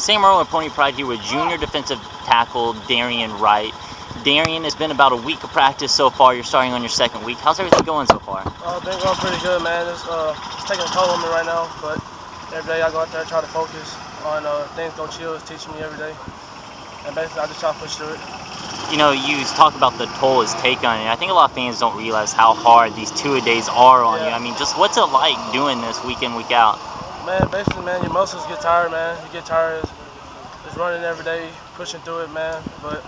Sam Earl and Pony Pride here with junior defensive tackle Darrian Wright. Darrian, it's been about a week of practice so far. You're starting on your second week. How's everything going so far? Been going pretty good, man. It's taking a toll on me right now, but every day I go out there and try to focus on things Coach Hill is teaching me every day. And basically I just try to push through it. You know, you talk about the toll it's taken on you. I think a lot of fans don't realize how hard these two-a-days are on you. I mean, just what's it like doing this week in, week out? Man, basically, man, your muscles get tired, man. You get tired. It's running every day, pushing through it, man. But,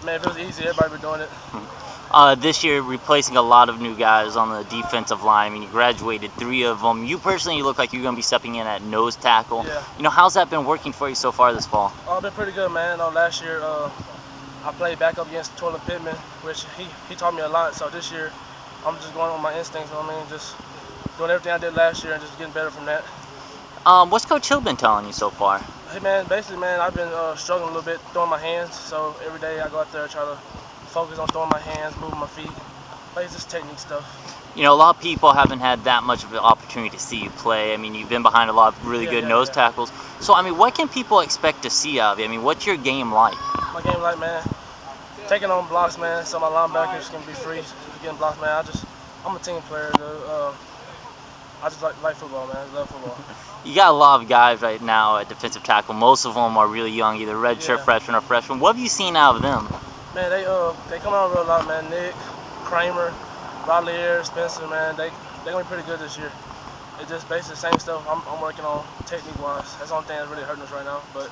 man, if it was easy, everybody would be doing it. This year, replacing a lot of new guys on the defensive line. I mean, you graduated 3 of them. You personally look like you're going to be stepping in at nose tackle. Yeah. You know, how's that been working for you so far this fall? Been pretty good, man. Last year, I played back up against Toilet Pittman, which he taught me a lot. So this year, I'm just going on my instincts. You know what I mean, just doing everything I did last year and just getting better from that. What's Coach Hill been telling you so far? Hey, man, basically, man, I've been struggling a little bit throwing my hands. So every day I go out there and try to focus on throwing my hands, moving my feet. Like, it's just technique stuff. You know, a lot of people haven't had that much of an opportunity to see you play. I mean, you've been behind a lot of really good nose tackles. So, I mean, what can people expect to see of you? I mean, what's your game like? My game like, man, taking on blocks, man, so my linebackers can be free getting blocks, man. I'm a team player, dude. I just like football, man. I love football. You got a lot of guys right now at defensive tackle. Most of them are really young, either redshirt freshmen or freshmen. What have you seen out of them? Man, they come out real lot, man. Nick, Kramer, Rodlier, Spencer, man. They're gonna be pretty good this year. It's just basically the same stuff I'm working on technique-wise. That's the only thing that's really hurting us right now. But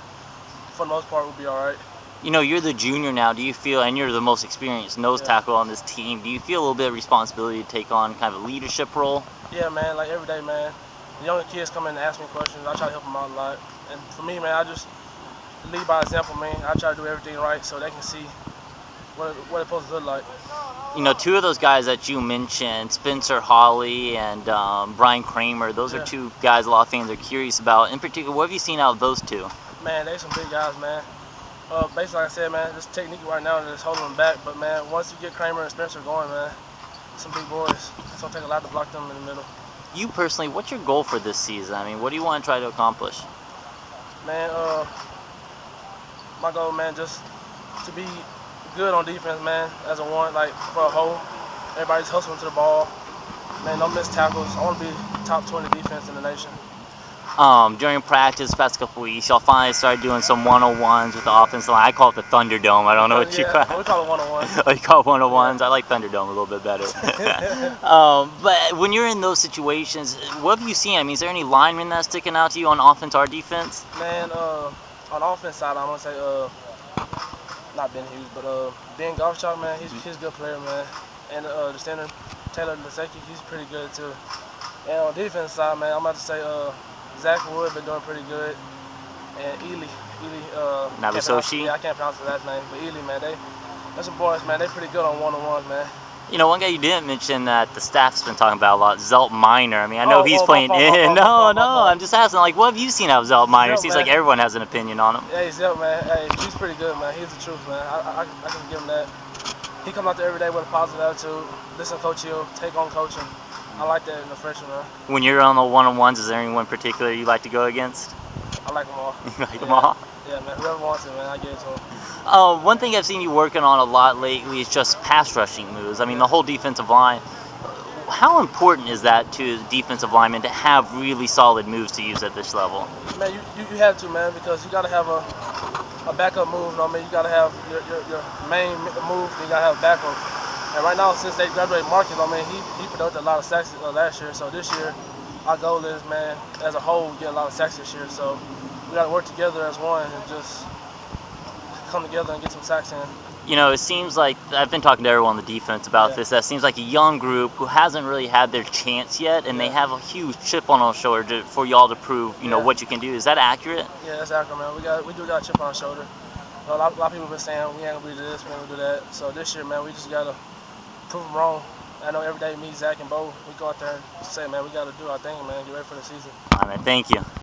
for the most part, we'll be all right. You know, you're the junior now. Do you feel, and you're the most experienced nose tackle on this team, do you feel a little bit of responsibility to take on kind of a leadership role? Yeah, man, like every day, man. The younger kids come in and ask me questions. I try to help them out a lot. And for me, man, I just lead by example, man. I try to do everything right so they can see what it's supposed to look like. You know, 2 of those guys that you mentioned, Spencer Hawley and Brian Kramer, those are 2 guys a lot of fans are curious about. In particular, what have you seen out of those 2? Man, they some big guys, man. Basically, like I said, man, this technique right now is holding them back. But, man, once you get Kramer and Spencer going, man, some big boys. It's going to take a lot to block them in the middle. You personally, what's your goal for this season? I mean, what do you want to try to accomplish? Man, my goal, man, just to be good on defense, man, as a one, like for a whole. Everybody's hustling to the ball. Man, don't miss tackles. I want to be top 20 defense in the nation. During practice, past couple weeks, y'all finally started doing some 101s with the offensive line. I call it the Thunderdome. I don't know what you call it. We call it 101s. Oh, you call it 101s? I like Thunderdome a little bit better. But when you're in those situations, what have you seen? I mean, is there any linemen that's sticking out to you on offense or defense? Man, on the offense side, I'm going to say, not Ben Hughes, but Ben Goffshaw, man, he's a good player, man. And the center, Taylor Lasecki, he's pretty good, too. And on the defense side, man, I'm about to say Zach Wood been doing pretty good, and Ely, Navisoshi? I can't pronounce his last name, but Ely, man, they're some boys, man. They pretty good on one-on-ones, man. You know, one guy you didn't mention that the staff's been talking about a lot, Zelt Minor. I mean, I know he's playing in. No, I'm just asking, like, what have you seen out of Zelt Minor? Seems like everyone has an opinion on him. Hey, Zelt, man, hey, he's pretty good, man. He's the truth, man. I can give him that. He comes out there every day with a positive attitude, listen to Coach Hill, take on coaching. I like that in the freshman, man. When you're on the one-on-ones, is there anyone particular you like to go against? I like them all. You like them all? Yeah, man. Whoever wants it, man, I give it to them. One thing I've seen you working on a lot lately is just pass rushing moves. I mean, the whole defensive line. How important is that to the defensive lineman to have really solid moves to use at this level? Man, you have to, man, because you got to have a backup move. I mean, you got to have your main move, and you got to have backup. And right now, since they graduated Marcus, I mean, he produced a lot of sacks last year. So this year, our goal is, man, as a whole, get a lot of sacks this year. So we got to work together as one and just come together and get some sacks in. You know, it seems like, I've been talking to everyone on the defense about this, that seems like a young group who hasn't really had their chance yet, and they have a huge chip on our shoulder for y'all to prove, you know, what you can do. Is that accurate? Yeah, that's accurate, man. We do got a chip on our shoulder. A lot of people have been saying we ain't going to do this, we ain't going to do that. So this year, man, we just got to prove them wrong. I know every day me, Zach, and Bo, we go out there and say, man, we got to do our thing, man. Get ready for the season. All right, thank you.